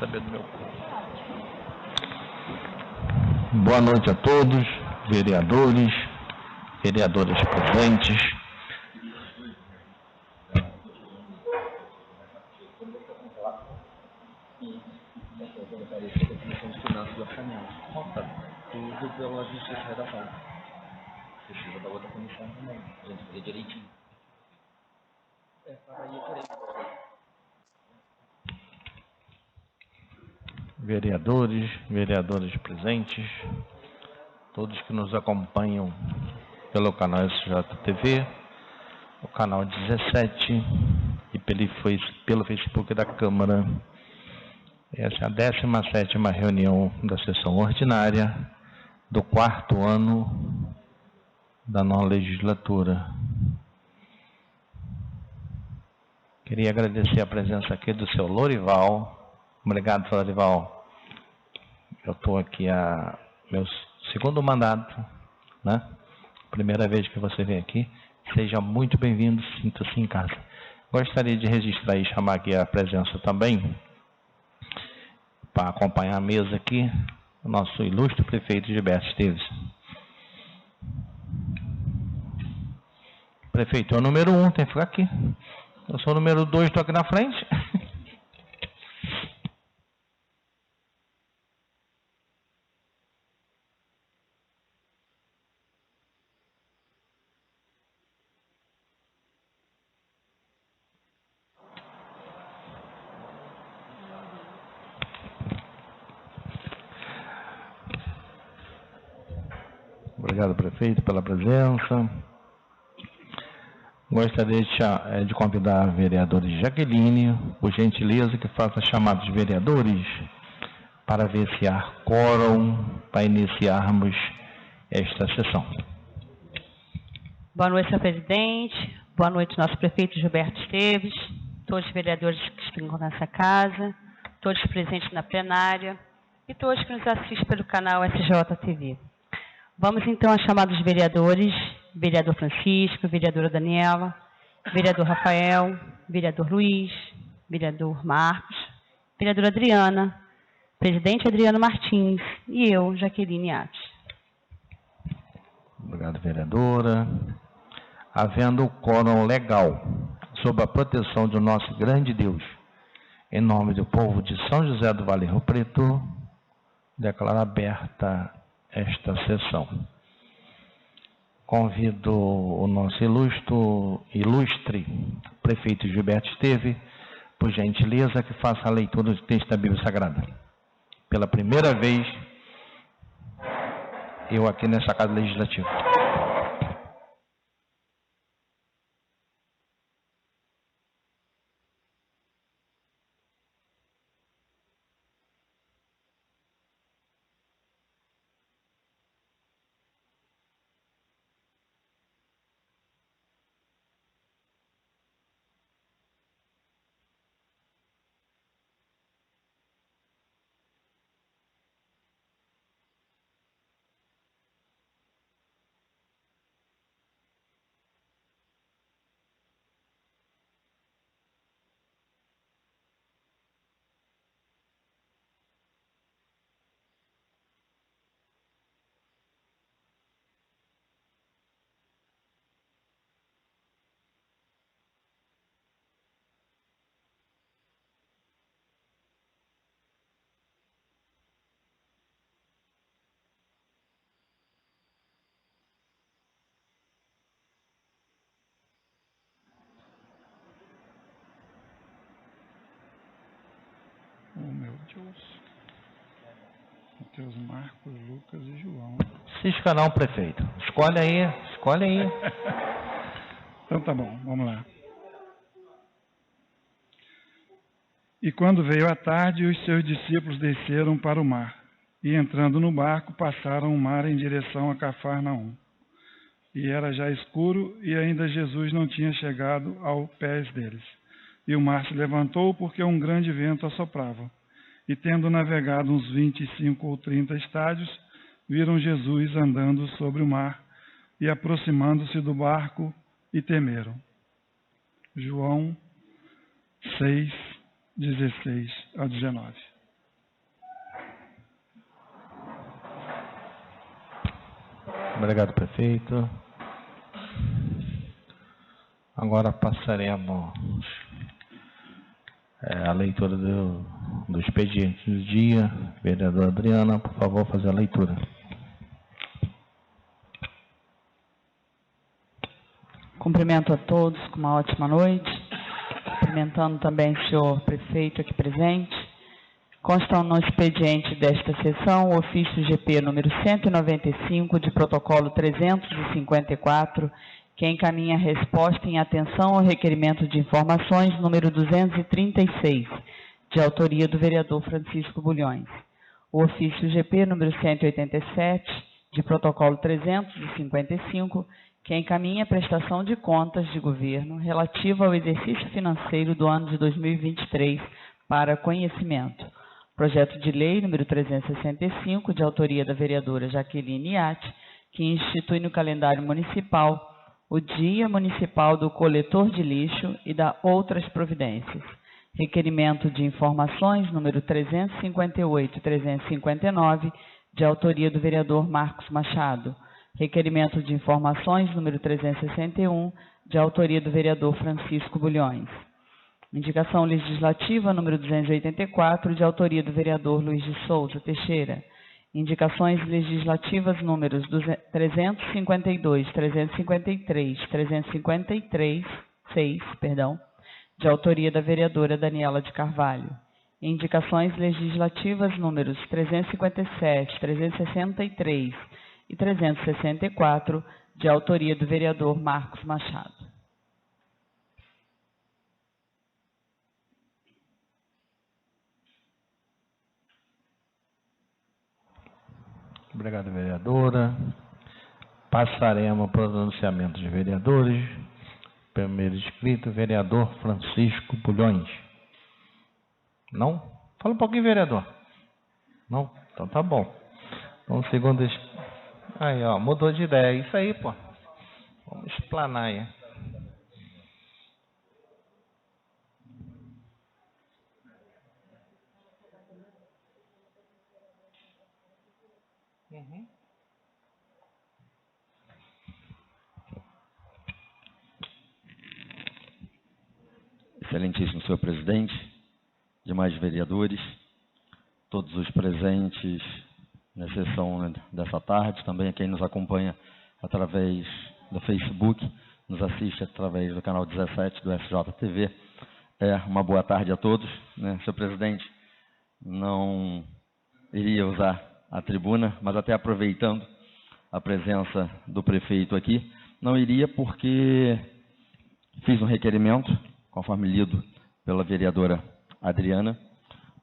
saber do meu corpo. Boa noite a todos, vereadores, vereadoras presentes. Tudo pela justiça e redação. Precisa da outra comissão também. A gente vê direitinho. Vereadores, vereadoras presentes, todos que nos acompanham pelo canal SJTV, o canal 17 e pelo Facebook da Câmara. Essa é a 17ª reunião da sessão ordinária do 4º ano da nova legislatura. Queria agradecer a presença aqui do seu Lorival. Obrigado, Lorival. Eu estou aqui a meu segundo mandato, né? Primeira vez que você vem aqui. Seja muito bem-vindo, sinta-se em casa. Gostaria de registrar e chamar aqui a presença também, para acompanhar a mesa aqui, o nosso ilustre prefeito Gilberto Esteves. Prefeito é o número 1, tem que ficar aqui. Eu sou o número 2, estou aqui na frente. Obrigado, prefeito, pela presença. Gostaria de convidar a vereadora Jaqueline, por gentileza, que faça a chamada dos vereadores para ver se há quórum para iniciarmos esta sessão. Boa noite, senhor presidente. Boa noite, nosso prefeito Gilberto Esteves, todos os vereadores que estão nessa casa, todos presentes na plenária e todos que nos assistem pelo canal SJTV. Vamos então à chamada dos vereadores, vereador Francisco, vereadora Daniela, vereador Rafael, vereador Luiz, vereador Marcos, vereadora Adriana, presidente Adriano Martins e eu, Jaqueline Ates. Obrigado, vereadora. Havendo o quórum legal, sob a proteção do nosso grande Deus, em nome do povo de São José do Vale Rio Preto, declaro aberta esta sessão. Convido o nosso ilustre prefeito Gilberto Esteves, por gentileza, que faça a leitura do texto da Bíblia Sagrada. Pela primeira vez, eu aqui nessa Casa Legislativa. Oh, meu Deus. Mateus, Marcos, Lucas e João. Cisca não, prefeito. Escolhe aí, escolhe aí. Então tá bom, vamos lá. E quando veio a tarde, os seus discípulos desceram para o mar, e entrando no barco, passaram o mar em direção a Cafarnaum. E era já escuro, e ainda Jesus não tinha chegado aos pés deles. E o mar se levantou, porque um grande vento assoprava. E tendo navegado uns 25 ou 30 estádios, viram Jesus andando sobre o mar, e aproximando-se do barco, e temeram. João 6, 16 a 19. Obrigado, prefeito. Agora passaremos a leitura do expediente do dia. Vereadora Adriana, por favor, fazer a leitura. Cumprimento a todos com uma ótima noite. Cumprimentando também o senhor prefeito aqui presente. Constam no expediente desta sessão o ofício GP número 195 de protocolo 354, que encaminha a resposta em atenção ao requerimento de informações número 236, de autoria do vereador Francisco Bulhões. O ofício GP número 187, de protocolo 355, que encaminha a prestação de contas de governo relativa ao exercício financeiro do ano de 2023 para conhecimento. Projeto de lei número 365, de autoria da vereadora Jaqueline Iatti, que institui no calendário municipal o Dia Municipal do Coletor de Lixo e da outras providências. Requerimento de informações número 358 e 359, de autoria do vereador Marcos Machado. Requerimento de informações número 361, de autoria do vereador Francisco Bulhões. Indicação legislativa número 284, de autoria do vereador Luiz de Souza Teixeira. Indicações legislativas números 352, 353, 353, de autoria da vereadora Daniela de Carvalho. Indicações legislativas números 357, 363 e 364, de autoria do vereador Marcos Machado. Obrigado, vereadora. Passaremos ao pronunciamento de vereadores. Primeiro inscrito, vereador Francisco Bulhões. Não? Fala um pouquinho, vereador. Não? Então tá bom. Então, segundo... Aí, ó, mudou de ideia. Isso aí, pô. Vamos explanar aí. Excelentíssimo senhor presidente, demais vereadores, todos os presentes na sessão dessa tarde, também a quem nos acompanha através do Facebook, nos assiste através do canal 17 do SJTV. Uma boa tarde a todos. Senhor presidente, não iria usar a tribuna, mas até aproveitando a presença do prefeito aqui, não iria porque fiz um requerimento, conforme lido pela vereadora Adriana,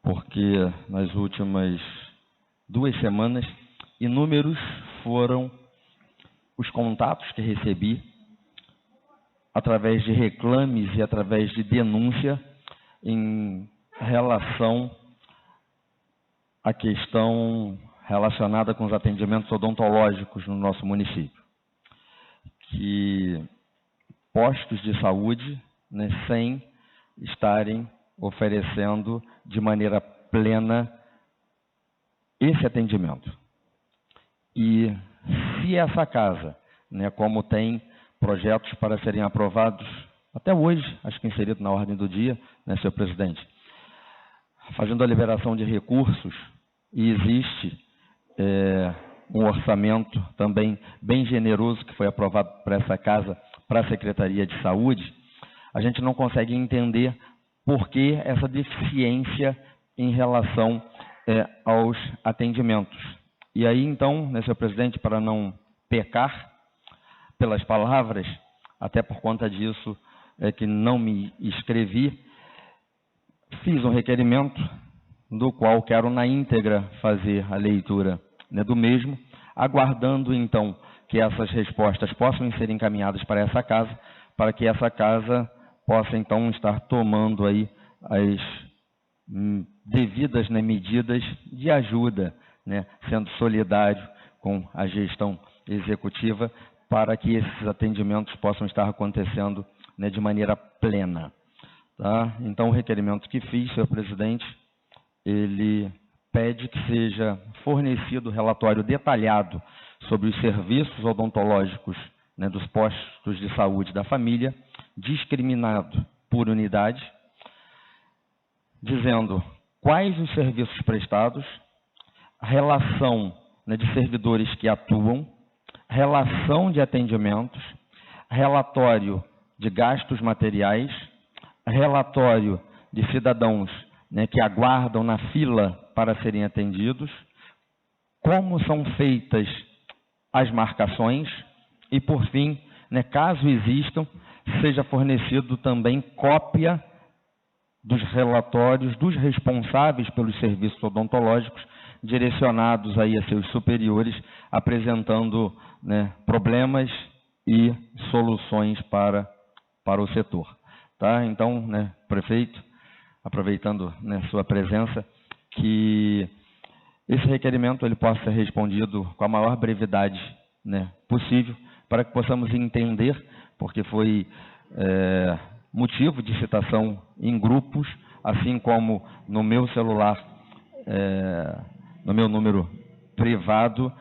porque nas últimas 2 semanas, inúmeros foram os contatos que recebi através de reclames e através de denúncia em relação à questão relacionada com os atendimentos odontológicos no nosso município. Que postos de saúde, sem estarem oferecendo de maneira plena esse atendimento. E se essa casa, como tem projetos para serem aprovados, até hoje, acho que inserido na ordem do dia, senhor presidente, fazendo a liberação de recursos, e existe um orçamento também bem generoso que foi aprovado para essa casa, para a Secretaria de Saúde, a gente não consegue entender por que essa deficiência em relação aos atendimentos. E aí, então, senhor presidente, para não pecar pelas palavras, até por conta disso que não me inscrevi, fiz um requerimento do qual quero na íntegra fazer a leitura do mesmo, aguardando então que essas respostas possam ser encaminhadas para essa casa, para que essa casa possa então estar tomando aí as devidas medidas de ajuda, sendo solidário com a gestão executiva, para que esses atendimentos possam estar acontecendo de maneira plena. Tá? Então, o requerimento que fiz, senhor presidente, ele pede que seja fornecido relatório detalhado sobre os serviços odontológicos, né, dos postos de saúde da família, discriminado por unidade, dizendo quais os serviços prestados, relação, né, de servidores que atuam, relação de atendimentos, relatório de gastos materiais, relatório de cidadãos, né, que aguardam na fila para serem atendidos, como são feitas as marcações e, por fim, né, caso existam, seja fornecido também cópia dos relatórios dos responsáveis pelos serviços odontológicos direcionados aí a seus superiores, apresentando, né, problemas e soluções para o setor. Tá? Então, né, prefeito, aproveitando, né, sua presença, que esse requerimento ele possa ser respondido com a maior brevidade, né, possível, para que possamos entender, porque foi motivo de citação em grupos, assim como no meu celular, no meu número privado,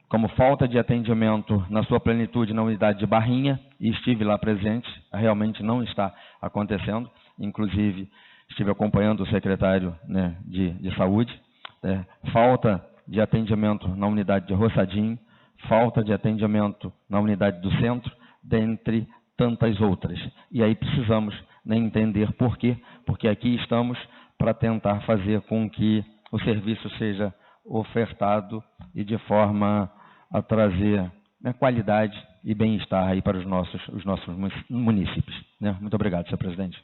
como falta de atendimento na sua plenitude na unidade de Barrinha, e estive lá presente, realmente não está acontecendo, inclusive estive acompanhando o secretário, né, de saúde, falta de atendimento na unidade de Roçadinho, falta de atendimento na unidade do centro, dentre tantas outras. E aí precisamos, né, entender por quê, porque aqui estamos para tentar fazer com que o serviço seja ofertado e de forma a trazer, né, qualidade e bem-estar aí para os nossos munícipes. Né? Muito obrigado, senhor presidente.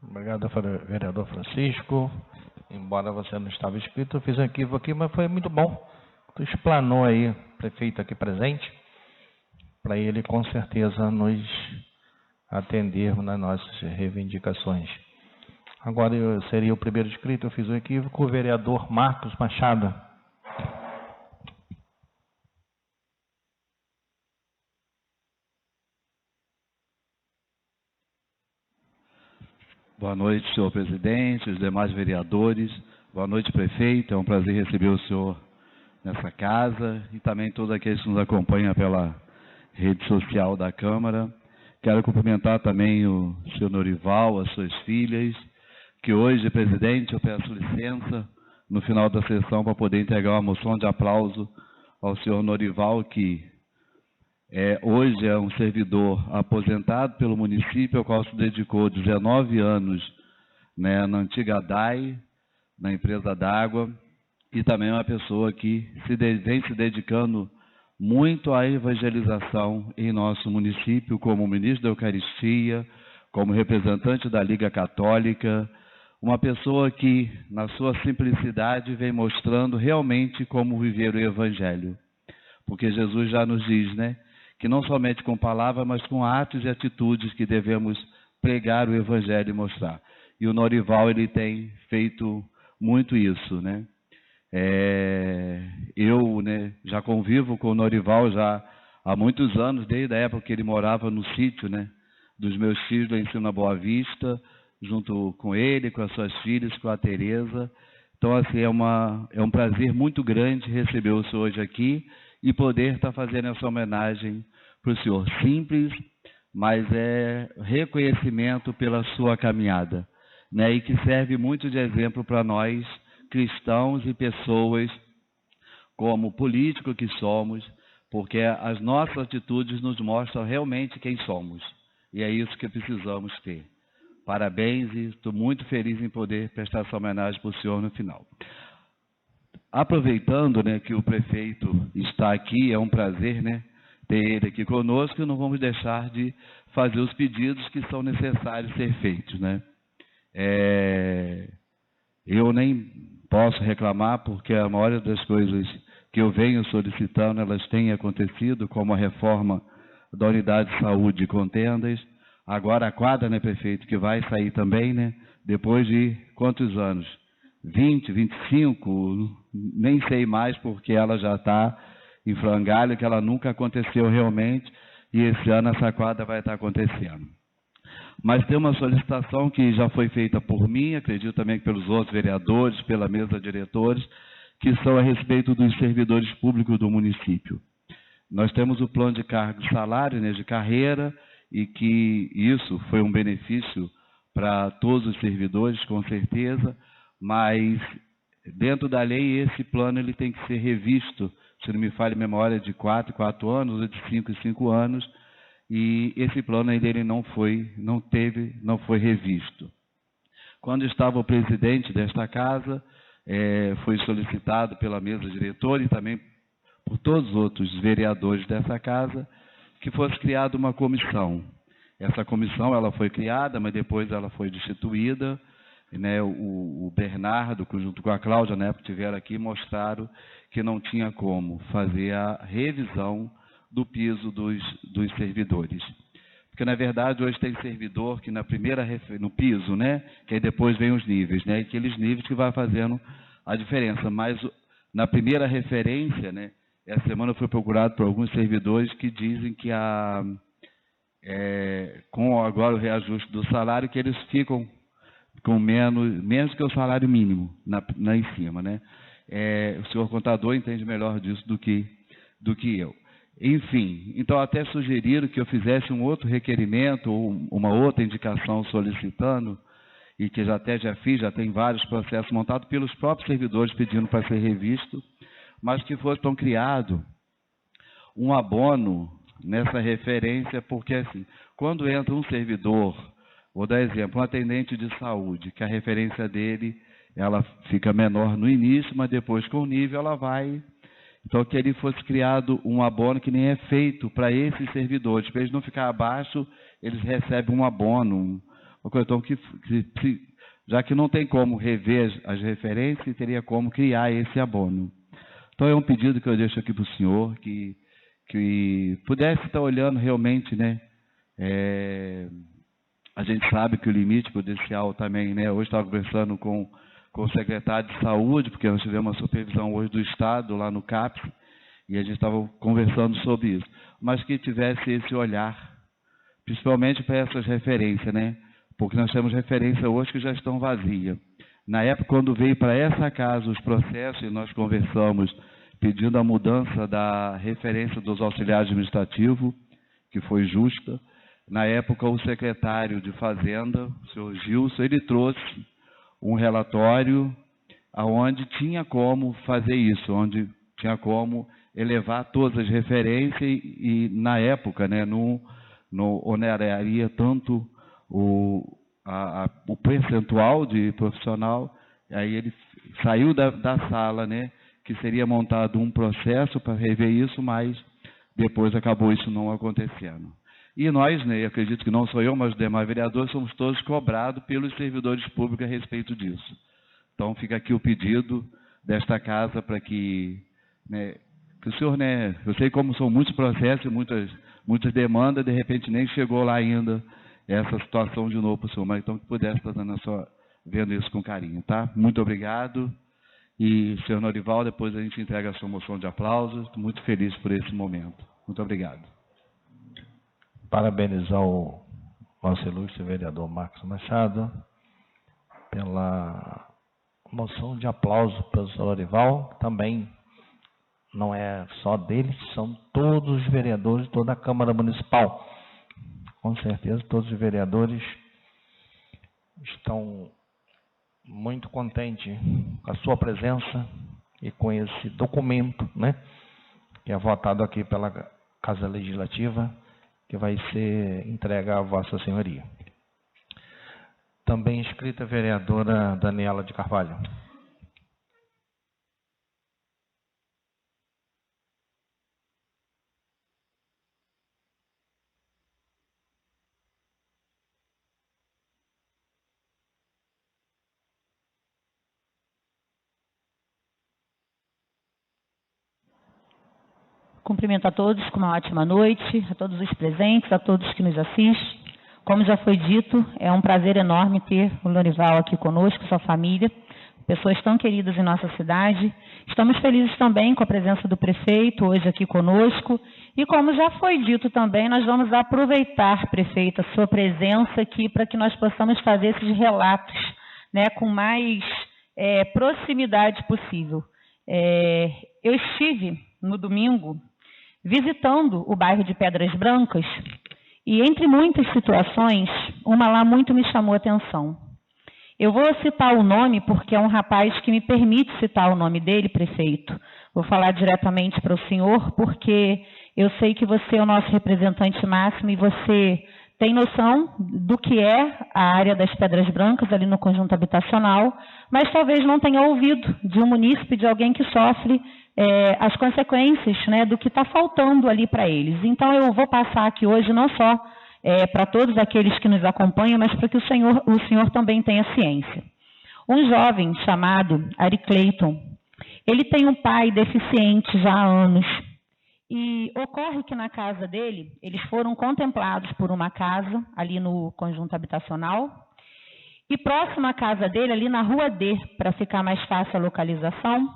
Obrigado, vereador Francisco. Embora você não estava inscrito, eu fiz um equívoco aqui, mas foi muito bom. Tu explanou aí, prefeito aqui presente, para ele com certeza nos atender nas nossas reivindicações. Agora eu seria o primeiro inscrito, eu fiz um equívoco, o vereador Marcos Machado. Boa noite, senhor presidente, os demais vereadores. Boa noite, prefeito. É um prazer receber o senhor nessa casa e também todos aqueles que nos acompanham pela rede social da Câmara. Quero cumprimentar também o senhor Norival, as suas filhas, que hoje, presidente, eu peço licença no final da sessão para poder entregar uma moção de aplauso ao senhor Norival, que hoje é um servidor aposentado pelo município, ao qual se dedicou 19 anos, né, na antiga DAI, na empresa d'água, e também é uma pessoa que vem se dedicando muito à evangelização em nosso município, como ministro da Eucaristia, como representante da Liga Católica, uma pessoa que, na sua simplicidade, vem mostrando realmente como viver o Evangelho. Porque Jesus já nos diz, né, que não somente com palavras, mas com atos e atitudes que devemos pregar o Evangelho e mostrar. E o Norival, ele tem feito muito isso, né? Eu, né, já convivo com o Norival já há muitos anos, desde a época que ele morava no sítio, né, dos meus filhos lá em cima na Boa Vista, junto com ele, com as suas filhas, com a Tereza. Então, assim, é um prazer muito grande receber o senhor hoje aqui e poder estar fazendo essa homenagem para o senhor. Simples, mas é reconhecimento pela sua caminhada, né, e que serve muito de exemplo para nós, cristãos e pessoas, como políticos que somos, porque as nossas atitudes nos mostram realmente quem somos. E é isso que precisamos ter. Parabéns e estou muito feliz em poder prestar essa homenagem para o senhor no final. Aproveitando, né, que o prefeito está aqui, é um prazer, né, ter ele aqui conosco, e não vamos deixar de fazer os pedidos que são necessários ser feitos, né? Eu nem posso reclamar, porque a maioria das coisas que eu venho solicitando, elas têm acontecido, como a reforma da unidade de saúde de Contendas, agora a quadra, né, prefeito, que vai sair também, né, depois de quantos anos? 20, 25, nem sei mais, porque ela já está em frangalho, que ela nunca aconteceu realmente, e esse ano essa quadra vai estar acontecendo. Mas tem uma solicitação que já foi feita por mim, acredito também que pelos outros vereadores, pela mesa de diretores, que são a respeito dos servidores públicos do município. Nós temos o plano de cargo e salário, né, de carreira, e que isso foi um benefício para todos os servidores, com certeza, mas dentro da lei esse plano ele tem que ser revisto, se não me falha a memória, de 4 em 4 anos, ou de 5 em 5 anos, e esse plano ainda ele não foi revisto. Quando estava o presidente desta casa, foi solicitado pela mesa diretora e também por todos os outros vereadores dessa casa, que fosse criada uma comissão. Essa comissão ela foi criada, mas depois ela foi destituída, né? O Bernardo, junto com a Cláudia, na época tiveram aqui, mostraram que não tinha como fazer a revisão do piso dos servidores. Porque, na verdade, hoje tem servidor que no piso, né? Que aí depois vem os níveis, né? E aqueles níveis que vai fazendo a diferença. Mas na primeira referência, né? Essa semana eu fui procurado por alguns servidores que dizem que com agora o reajuste do salário, que eles ficam com menos que o salário mínimo em cima, né? O senhor contador entende melhor disso do que eu. Enfim, então até sugeriram que eu fizesse um outro requerimento ou uma outra indicação solicitando, e que já fiz, já tem vários processos montados pelos próprios servidores pedindo para ser revisto, mas que fosse então criado um abono nessa referência, porque assim, quando entra um servidor, vou dar exemplo, um atendente de saúde, que a referência dele, ela fica menor no início, mas depois com o nível ela vai. Então que ele fosse criado um abono que nem é feito para esses servidores, para eles não ficar abaixo, eles recebem um abono, uma coisa então já que não tem como rever as referências, teria como criar esse abono. Então é um pedido que eu deixo aqui para o senhor, que pudesse estar olhando realmente, né? A gente sabe que o limite prudencial também, né? Hoje estava conversando com o secretário de saúde, porque nós tivemos uma supervisão hoje do Estado, lá no CAPS, e a gente estava conversando sobre isso. Mas que tivesse esse olhar, principalmente para essas referências, né? Porque nós temos referências hoje que já estão vazias. Na época, quando veio para essa casa os processos, e nós conversamos pedindo a mudança da referência dos auxiliares administrativos, que foi justa. Na época, o secretário de Fazenda, o senhor Gilson, ele trouxe um relatório onde tinha como fazer isso, onde tinha como elevar todas as referências e na época, né, não oneraria tanto o percentual de profissional. Aí ele saiu da sala, né, que seria montado um processo para rever isso, mas depois acabou isso não acontecendo. E nós, né, acredito que não sou eu, mas os demais vereadores, somos todos cobrados pelos servidores públicos a respeito disso. Então fica aqui o pedido desta casa para que o senhor, né, eu sei como são muitos processos, muitas demandas, de repente nem chegou lá ainda essa situação de novo para o senhor, mas então que pudesse estar vendo isso com carinho, tá? Muito obrigado. E, senhor Norival, depois a gente entrega a sua moção de aplausos. Estou muito feliz por esse momento. Muito obrigado. Parabenizar o nosso ilustre vereador Marcos Machado pela moção de aplauso para o senhor Norival. Também não é só deles, são todos os vereadores de toda a Câmara Municipal. Com certeza, todos os vereadores estão muito contentes com a sua presença e com esse documento, né, que é votado aqui pela Casa Legislativa, que vai ser entregue à Vossa Senhoria. Também inscrita a vereadora Daniela de Carvalho. Cumprimento a todos com uma ótima noite, a todos os presentes, a todos que nos assistem. Como já foi dito, é um prazer enorme ter o Norival aqui conosco, sua família, pessoas tão queridas em nossa cidade. Estamos felizes também com a presença do prefeito hoje aqui conosco. E como já foi dito também, nós vamos aproveitar, prefeito, a sua presença aqui para que nós possamos fazer esses relatos, né, com mais proximidade possível. Eu estive no domingo visitando o bairro de Pedras Brancas e, entre muitas situações, uma lá muito me chamou a atenção. Eu vou citar o nome porque é um rapaz que me permite citar o nome dele, prefeito. Vou falar diretamente para o senhor porque eu sei que você é o nosso representante máximo e você tem noção do que é a área das Pedras Brancas ali no conjunto habitacional, mas talvez não tenha ouvido de um munícipe, de alguém que sofre as consequências, né, do que está faltando ali para eles. Então eu vou passar aqui hoje não só para todos aqueles que nos acompanham, mas para que o senhor também tenha ciência. Um jovem chamado Ari Clayton, ele tem um pai deficiente já há anos. E ocorre que na casa dele, eles foram contemplados por uma casa ali no conjunto habitacional. E próximo à casa dele, ali na Rua D, para ficar mais fácil a localização,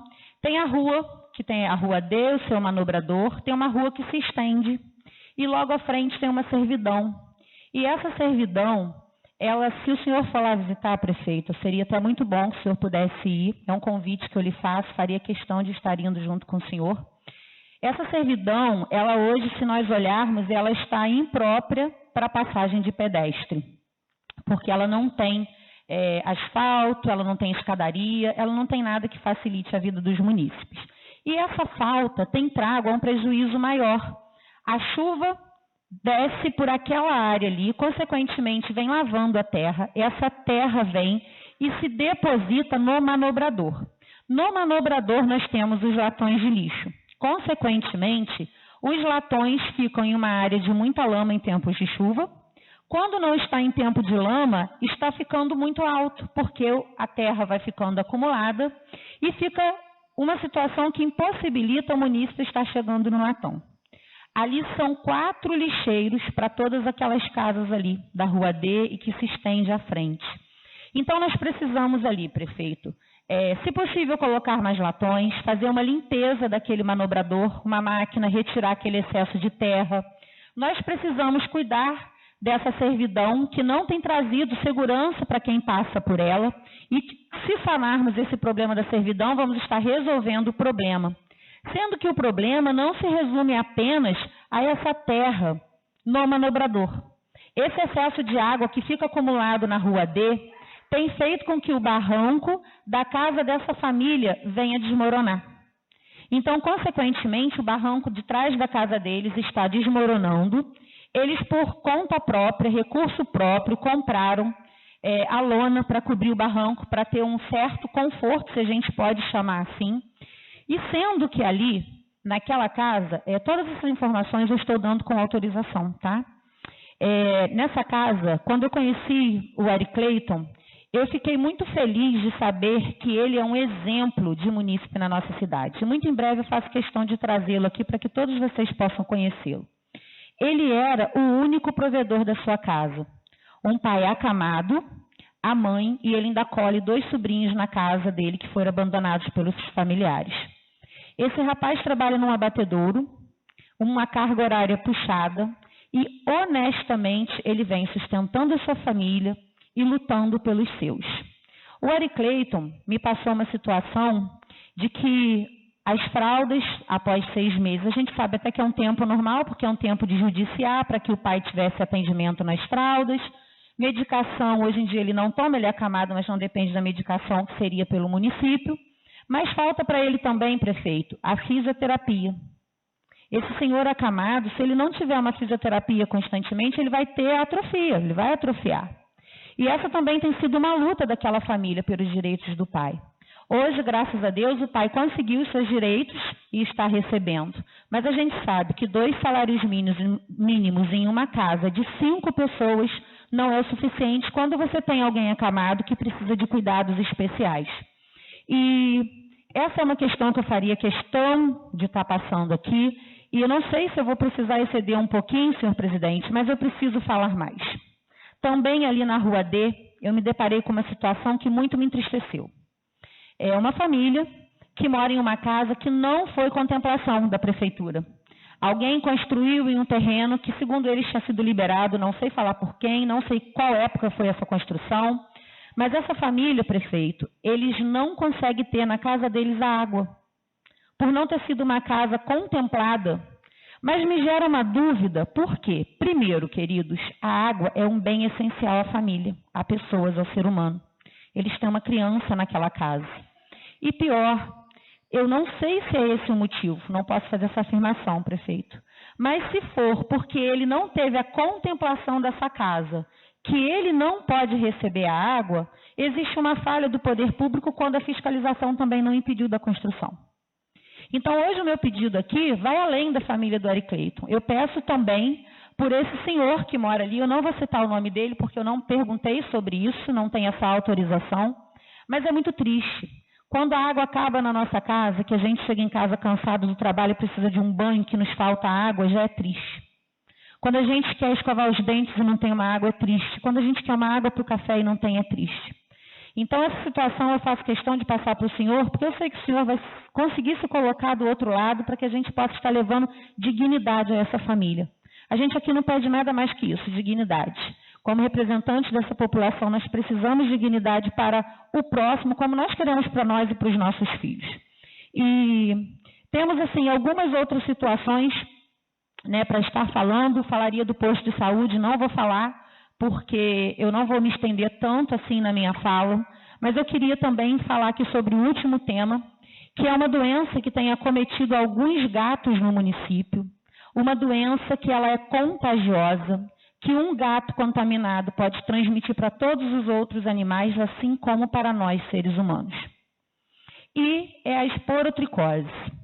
tem a rua, que tem a Rua D, o seu manobrador, tem uma rua que se estende. E logo à frente tem uma servidão. E essa servidão, ela, se o senhor for lá visitar, prefeito, seria até muito bom que o senhor pudesse ir. É um convite que eu lhe faço, faria questão de estar indo junto com o senhor. Essa servidão, ela hoje, se nós olharmos, ela está imprópria para passagem de pedestre, porque ela não tem asfalto, ela não tem escadaria, ela não tem nada que facilite a vida dos munícipes. E essa falta tem trago a um prejuízo maior. A chuva desce por aquela área ali, consequentemente vem lavando a terra, essa terra vem e se deposita no manobrador. No manobrador nós temos os latões de lixo. Consequentemente, os latões ficam em uma área de muita lama em tempos de chuva. Quando não está em tempo de lama, está ficando muito alto, porque a terra vai ficando acumulada e fica uma situação que impossibilita o munícipe estar chegando no latão. Ali são 4 lixeiros para todas aquelas casas ali da Rua D e que se estende à frente. Então, nós precisamos ali, prefeito, se possível, colocar mais latões, fazer uma limpeza daquele manobrador, uma máquina, retirar aquele excesso de terra. Nós precisamos cuidar dessa servidão que não tem trazido segurança para quem passa por ela. E se sanarmos esse problema da servidão, vamos estar resolvendo o problema. Sendo que o problema não se resume apenas a essa terra no manobrador. Esse excesso de água que fica acumulado na Rua D tem feito com que o barranco da casa dessa família venha desmoronar. Então, consequentemente, o barranco de trás da casa deles está desmoronando. Eles, por conta própria, recurso próprio, compraram a lona para cobrir o barranco, para ter um certo conforto, se a gente pode chamar assim. E sendo que ali, naquela casa, todas essas informações eu estou dando com autorização, tá? Nessa casa, quando eu conheci o Ari Clayton, eu fiquei muito feliz de saber que ele é um exemplo de munícipe na nossa cidade. Muito em breve eu faço questão de trazê-lo aqui para que todos vocês possam conhecê-lo. Ele era o único provedor da sua casa. Um pai acamado, a mãe, e ele ainda acolhe 2 sobrinhos na casa dele que foram abandonados pelos familiares. Esse rapaz trabalha num abatedouro, uma carga horária puxada, e honestamente ele vem sustentando a sua família e lutando pelos seus. O Ari Clayton me passou uma situação de que as fraldas, após 6 meses, a gente sabe até que é um tempo normal, porque é um tempo de judiciar, para que o pai tivesse atendimento nas fraldas. Medicação, hoje em dia ele não toma, ele é acamado, mas não depende da medicação que seria pelo município. Mas falta para ele também, prefeito, a fisioterapia. Esse senhor acamado, se ele não tiver uma fisioterapia constantemente, ele vai ter atrofia, ele vai atrofiar. E essa também tem sido uma luta daquela família pelos direitos do pai. Hoje, graças a Deus, o pai conseguiu os seus direitos e está recebendo. Mas a gente sabe que 2 salários mínimos em uma casa de 5 pessoas não é o suficiente quando você tem alguém acamado que precisa de cuidados especiais. E essa é uma questão que eu faria questão de estar passando aqui. E eu não sei se eu vou precisar exceder um pouquinho, senhor presidente, mas eu preciso falar mais. Também ali na Rua D, eu me deparei com uma situação que muito me entristeceu. É uma família que mora em uma casa que não foi contemplação da prefeitura. Alguém construiu em um terreno que, segundo eles, tinha sido liberado, não sei falar por quem, não sei qual época foi essa construção, mas essa família, prefeito, eles não conseguem ter na casa deles a água, por não ter sido uma casa contemplada. Mas me gera uma dúvida, por quê? Primeiro, queridos, a água é um bem essencial à família, a pessoas, ao ser humano. Eles têm uma criança naquela casa. E pior, eu não sei se é esse o motivo, não posso fazer essa afirmação, prefeito. Mas se for porque ele não teve a contemplação dessa casa, que ele não pode receber a água, existe uma falha do poder público quando a fiscalização também não impediu da construção. Então, hoje o meu pedido aqui vai além da família do Ari Cleiton. Eu peço também por esse senhor que mora ali, eu não vou citar o nome dele porque eu não perguntei sobre isso, não tenho essa autorização, mas é muito triste. Quando a água acaba na nossa casa, que a gente chega em casa cansado do trabalho e precisa de um banho, que nos falta água, já é triste. Quando a gente quer escovar os dentes e não tem uma água, é triste. Quando a gente quer uma água para o café e não tem, é triste. Então, essa situação eu faço questão de passar para o senhor, porque eu sei que o senhor vai conseguir se colocar do outro lado para que a gente possa estar levando dignidade a essa família. A gente aqui não pede nada mais que isso, dignidade. Como representantes dessa população, nós precisamos de dignidade para o próximo, como nós queremos para nós e para os nossos filhos. E temos, assim, algumas outras situações, né, para estar falando. Falaria do posto de saúde, não vou falar, porque eu não vou me estender tanto assim na minha fala, mas eu queria também falar aqui sobre o último tema, que é uma doença que tem acometido alguns gatos no município, uma doença que ela é contagiosa, que um gato contaminado pode transmitir para todos os outros animais, assim como para nós, seres humanos. E é a esporotricose.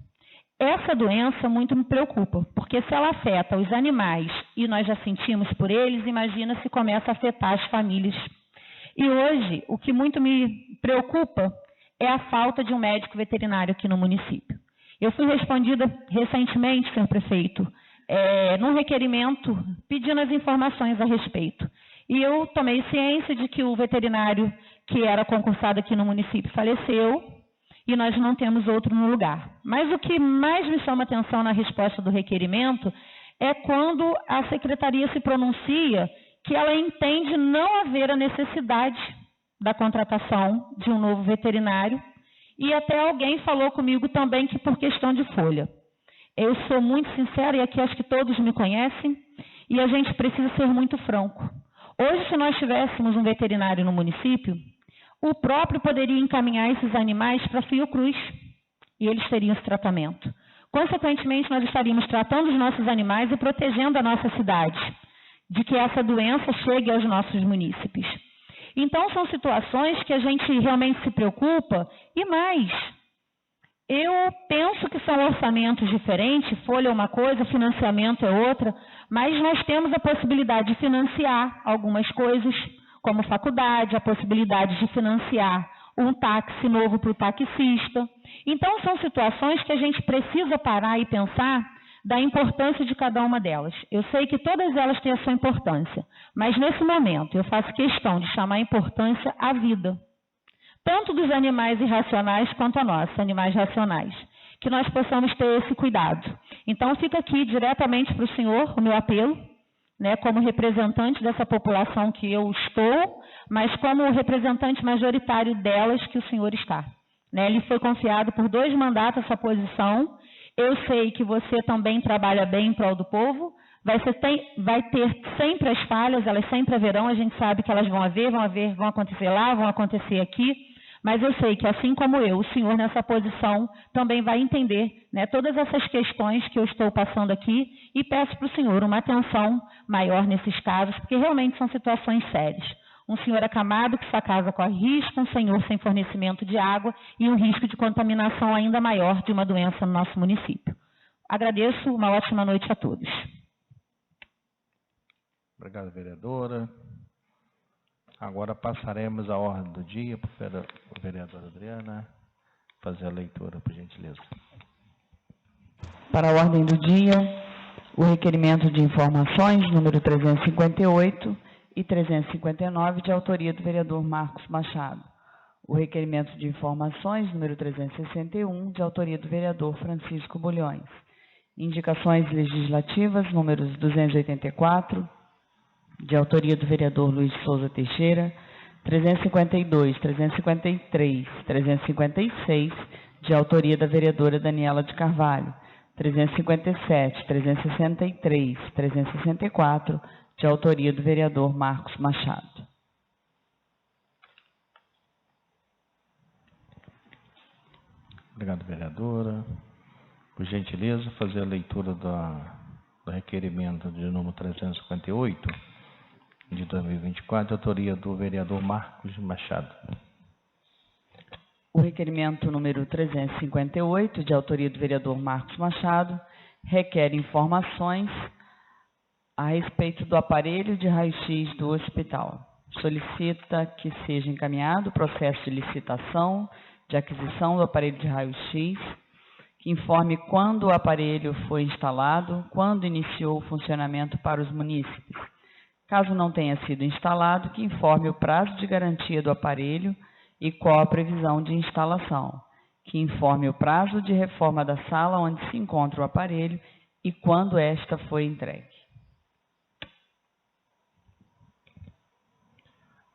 Essa doença muito me preocupa, porque se ela afeta os animais e nós já sentimos por eles, imagina se começa a afetar as famílias. E hoje, o que muito me preocupa é a falta de um médico veterinário aqui no município. Eu fui respondida recentemente, senhor prefeito, num requerimento pedindo as informações a respeito. E eu tomei ciência de que o veterinário que era concursado aqui no município faleceu, e nós não temos outro no lugar. Mas o que mais me chama atenção na resposta do requerimento é quando a secretaria se pronuncia que ela entende não haver a necessidade da contratação de um novo veterinário, e até alguém falou comigo também que por questão de folha. Eu sou muito sincera, e aqui acho que todos me conhecem, e a gente precisa ser muito franco. Hoje, se nós tivéssemos um veterinário no município, o próprio poderia encaminhar esses animais para a Fiocruz e eles teriam esse tratamento. Consequentemente, nós estaríamos tratando os nossos animais e protegendo a nossa cidade de que essa doença chegue aos nossos munícipes. Então, são situações que a gente realmente se preocupa. E mais, eu penso que são orçamentos diferentes, folha é uma coisa, financiamento é outra, mas nós temos a possibilidade de financiar algumas coisas, como faculdade, a possibilidade de financiar um táxi novo para o taxista. Então, são situações que a gente precisa parar e pensar da importância de cada uma delas. Eu sei que todas elas têm a sua importância, mas nesse momento eu faço questão de chamar a importância à vida, tanto dos animais irracionais quanto a nós, animais racionais, que nós possamos ter esse cuidado. Então, fica aqui diretamente para o senhor o meu apelo, né, como representante dessa população que eu estou, mas como representante majoritário delas que o senhor está. Né, ele foi confiado por 2 mandatos essa posição. Eu sei que você também trabalha bem em prol do povo. Vai ter sempre as falhas, elas sempre haverão, a gente sabe que elas vão acontecer lá, vão acontecer aqui. Mas eu sei que, assim como eu, o senhor nessa posição também vai entender, né, todas essas questões que eu estou passando aqui, e peço para o senhor uma atenção maior nesses casos, porque realmente são situações sérias. Um senhor acamado que sua casa corre risco, um senhor sem fornecimento de água e um risco de contaminação ainda maior de uma doença no nosso município. Agradeço, uma ótima noite a todos. Obrigado, vereadora. Agora passaremos a ordem do dia para a vereadora Adriana fazer a leitura, por gentileza. Para a ordem do dia, o requerimento de informações, número 358 e 359, de autoria do vereador Marcos Machado. O requerimento de informações, número 361, de autoria do vereador Francisco Bulhões. Indicações legislativas, números 284, de autoria do vereador Luiz Souza Teixeira, 352, 353, 356, de autoria da vereadora Daniela de Carvalho, 357, 363, 364, de autoria do vereador Marcos Machado. Obrigado, vereadora. Por gentileza, fazer a leitura do requerimento de número 358, de 2024, de autoria do vereador Marcos Machado. O requerimento número 358, de autoria do vereador Marcos Machado, requer informações a respeito do aparelho de raio-x do hospital. Solicita que seja encaminhado o processo de licitação de aquisição do aparelho de raio-x, que informe quando o aparelho foi instalado, quando iniciou o funcionamento para os munícipes. Caso não tenha sido instalado, que informe o prazo de garantia do aparelho e qual a previsão de instalação, que informe o prazo de reforma da sala onde se encontra o aparelho e quando esta foi entregue.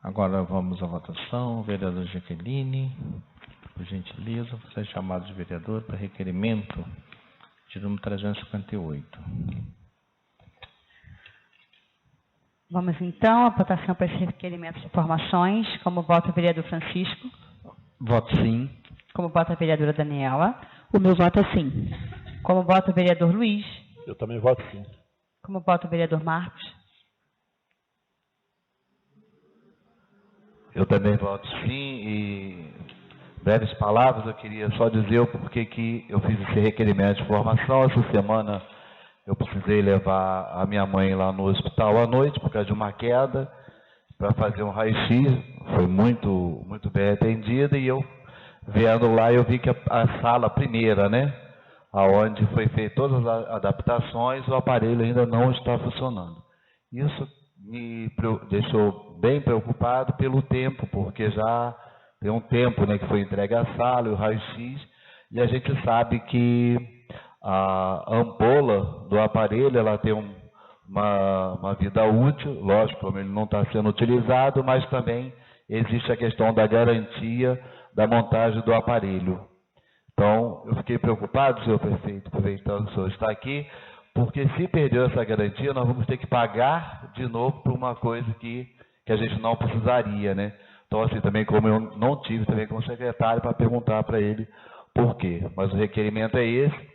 Agora vamos à votação. Vereador Jaqueline, por gentileza, você é chamado de vereador para requerimento de número 358. Vamos então à votação para esse requerimento de informações. Como vota o vereador Francisco? Voto sim. Como vota a vereadora Daniela? O meu voto é sim. Como vota o vereador Luiz? Eu também voto sim. Como vota o vereador Marcos? Eu também voto sim e, breves palavras, eu queria só dizer o porquê que eu fiz esse requerimento de informação. Essa semana eu precisei levar a minha mãe lá no hospital à noite por causa de uma queda para fazer um raio-x. Foi muito bem atendida e eu, vendo lá, eu vi que a sala primeira, né, aonde foi feita todas as adaptações, o aparelho ainda não está funcionando. Isso me deixou bem preocupado pelo tempo, porque já tem um tempo, né, que foi entregue a sala e o raio-x, e a gente sabe que a ampola do aparelho ela tem uma vida útil, lógico, como ele não está sendo utilizado, mas também existe a questão da garantia da montagem do aparelho. Então, eu fiquei preocupado, senhor prefeito, aproveitando que o senhor está aqui, porque se perdeu essa garantia, nós vamos ter que pagar de novo por uma coisa que a gente não precisaria, né? Então, assim, também como eu não tive também com o secretário para perguntar para ele por quê. Mas o requerimento é esse,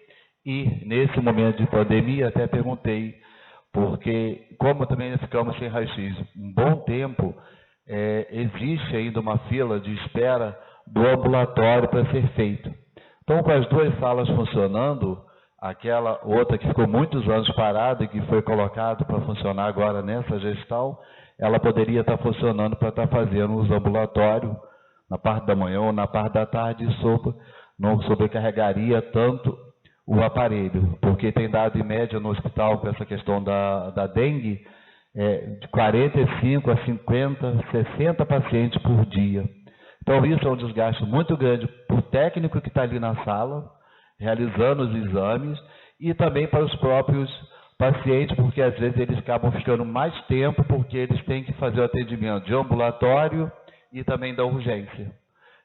e nesse momento de pandemia até perguntei, porque como também ficamos sem raio-x um bom tempo, existe ainda uma fila de espera do ambulatório para ser feito. Então, com as duas salas funcionando, aquela outra que ficou muitos anos parada e que foi colocada para funcionar agora nessa gestão, ela poderia estar funcionando para estar fazendo os ambulatórios na parte da manhã ou na parte da tarde, não sobrecarregaria tanto o aparelho, porque tem dado em média no hospital com essa questão da dengue, de 45 a 50, 60 pacientes por dia. Então isso é um desgaste muito grande para o técnico que está ali na sala, realizando os exames, e também para os próprios pacientes, porque às vezes eles acabam ficando mais tempo, porque eles têm que fazer o atendimento de ambulatório e também da urgência.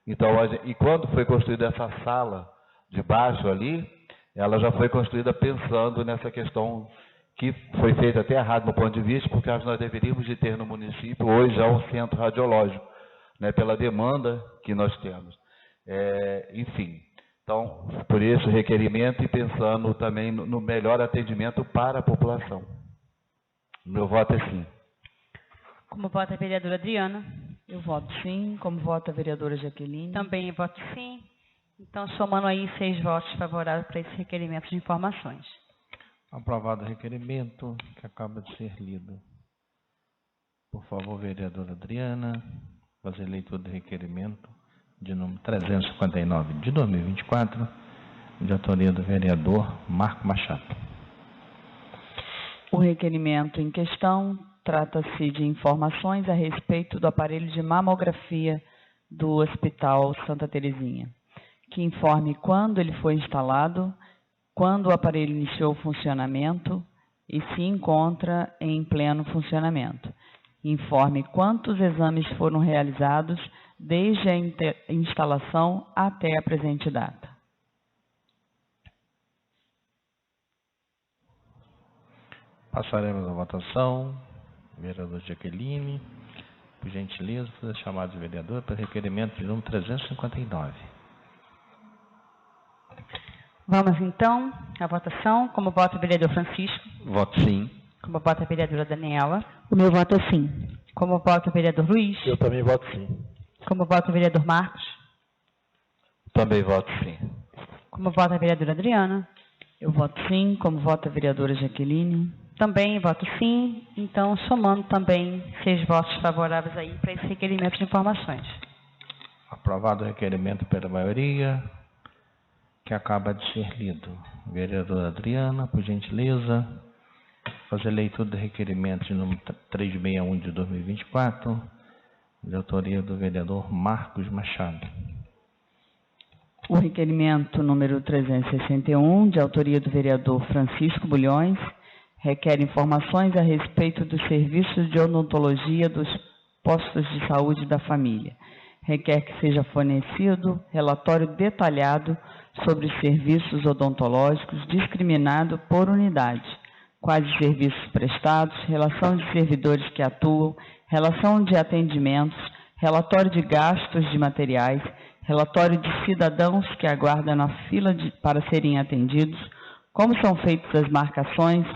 Então, e quando foi construída essa sala de baixo ali, ela já foi construída pensando nessa questão que foi feita até errado no ponto de vista, porque nós deveríamos de ter no município hoje já um centro radiológico, né, pela demanda que nós temos. Enfim, então, por esse requerimento e pensando também no melhor atendimento para a população. Meu voto é sim. Como vota a vereadora Adriana? Eu voto sim. Como vota a vereadora Jaqueline? Também voto sim. Então, somando aí 6 votos favoráveis para esse requerimento de informações. Aprovado o requerimento, que acaba de ser lido. Por favor, vereadora Adriana, fazer leitura do requerimento de número 359 de 2024, de autoria do vereador Marco Machado. O requerimento em questão trata-se de informações a respeito do aparelho de mamografia do Hospital Santa Terezinha, que informe quando ele foi instalado, quando o aparelho iniciou o funcionamento e se encontra em pleno funcionamento. Informe quantos exames foram realizados desde a instalação até a presente data. Passaremos à votação. Vereador Jaqueline, por gentileza, fazer chamado de vereador para requerimento de número 359. Vamos então à votação. Como vota o vereador Francisco? Voto sim. Como vota a vereadora Daniela? O meu voto é sim. Como vota o vereador Luiz? Eu também voto sim. Como vota o vereador Marcos? Também voto sim. Como vota a vereadora Adriana? Eu voto sim, como vota a vereadora Jaqueline. Também voto sim. Então, somando também 6 votos favoráveis aí para esse requerimento de informações. Aprovado o requerimento pela maioria, que acaba de ser lido. Vereadora Adriana, por gentileza, fazer leitura do requerimento de número 361 de 2024, de autoria do vereador Marcos Machado. O requerimento número 361, de autoria do vereador Francisco Bulhões, requer informações a respeito dos serviços de odontologia dos postos de saúde da família. Requer que seja fornecido relatório detalhado sobre os serviços odontológicos discriminado por unidade, quais os serviços prestados, relação de servidores que atuam, relação de atendimentos, relatório de gastos de materiais, relatório de cidadãos que aguardam na fila para serem atendidos, como são feitas as marcações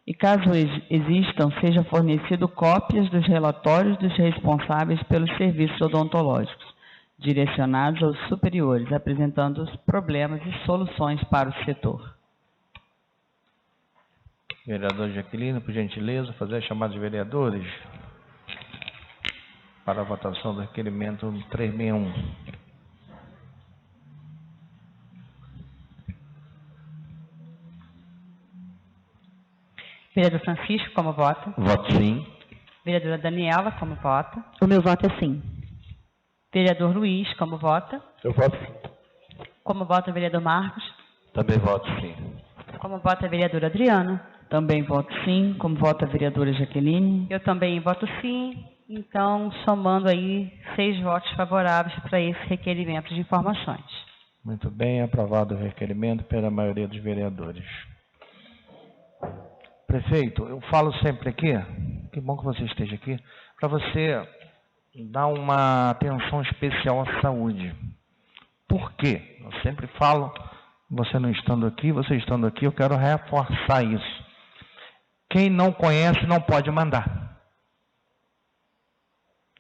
e, caso existam, seja fornecido cópias dos relatórios dos responsáveis pelos serviços odontológicos, direcionados aos superiores, apresentando os problemas e soluções para o setor. Vereador Jaqueline, por gentileza, fazer a chamada de vereadores para a votação do requerimento 361. Vereador Francisco, como vota? Voto sim. Vereadora Daniela, como vota? O meu voto é sim. Vereador Luiz, como vota? Eu voto sim. Como vota o vereador Marcos? Também voto sim. Como vota a vereadora Adriana? Também voto sim, como vota a vereadora Jaqueline. Eu também voto sim. Então, somando aí 6 votos favoráveis para esse requerimento de informações. Muito bem, aprovado o requerimento pela maioria dos vereadores. Prefeito, eu falo sempre aqui, que bom que você esteja aqui, para você dar uma atenção especial à saúde. Por quê? Eu sempre falo, você não estando aqui, você estando aqui, eu quero reforçar isso. Quem não conhece não pode mandar.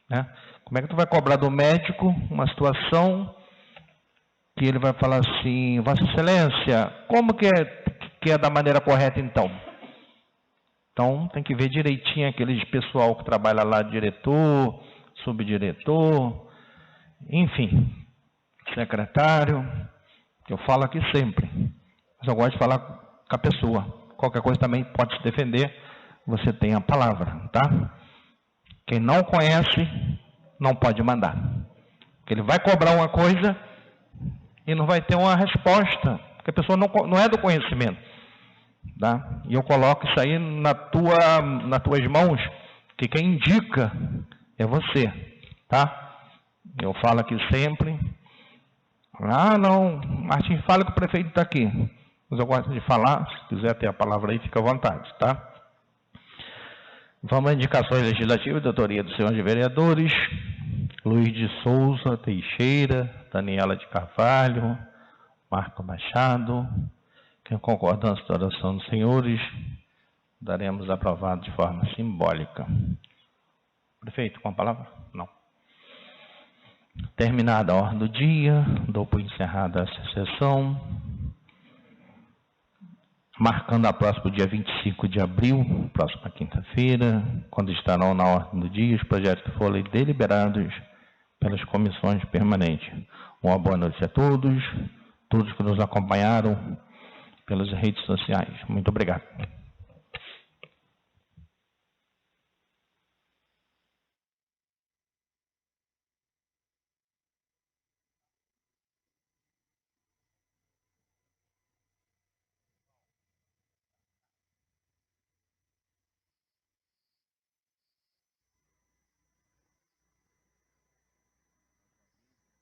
Né? Como é que tu vai cobrar do médico uma situação que ele vai falar assim, Vossa Excelência, como que é da maneira correta então? Então, tem que ver direitinho aqueles pessoal que trabalha lá, diretor, subdiretor, enfim, secretário, que eu falo aqui sempre. Mas eu gosto de falar com a pessoa. Qualquer coisa também pode se defender, você tem a palavra, tá? Quem não conhece, não pode mandar. Porque ele vai cobrar uma coisa e não vai ter uma resposta, porque a pessoa não é do conhecimento. Tá? E eu coloco isso aí nas tuas mãos, que quem indica é você, tá? Eu falo aqui sempre, não, Martim, fala que o prefeito está aqui. Mas eu gosto de falar, se quiser ter a palavra aí, fica à vontade, tá? Vamos às indicações legislativas da autoria dos senhores vereadores, Luiz de Souza Teixeira, Daniela de Carvalho, Marco Machado. Em concordância da oração dos senhores, daremos aprovado de forma simbólica. Prefeito, com a palavra? Não. Terminada a ordem do dia, dou por encerrada essa sessão, marcando a próxima dia 25 de abril, próxima quinta-feira, quando estarão na ordem do dia os projetos que forem deliberados pelas comissões permanentes. Uma boa noite a todos que nos acompanharam pelas redes sociais. Muito obrigado.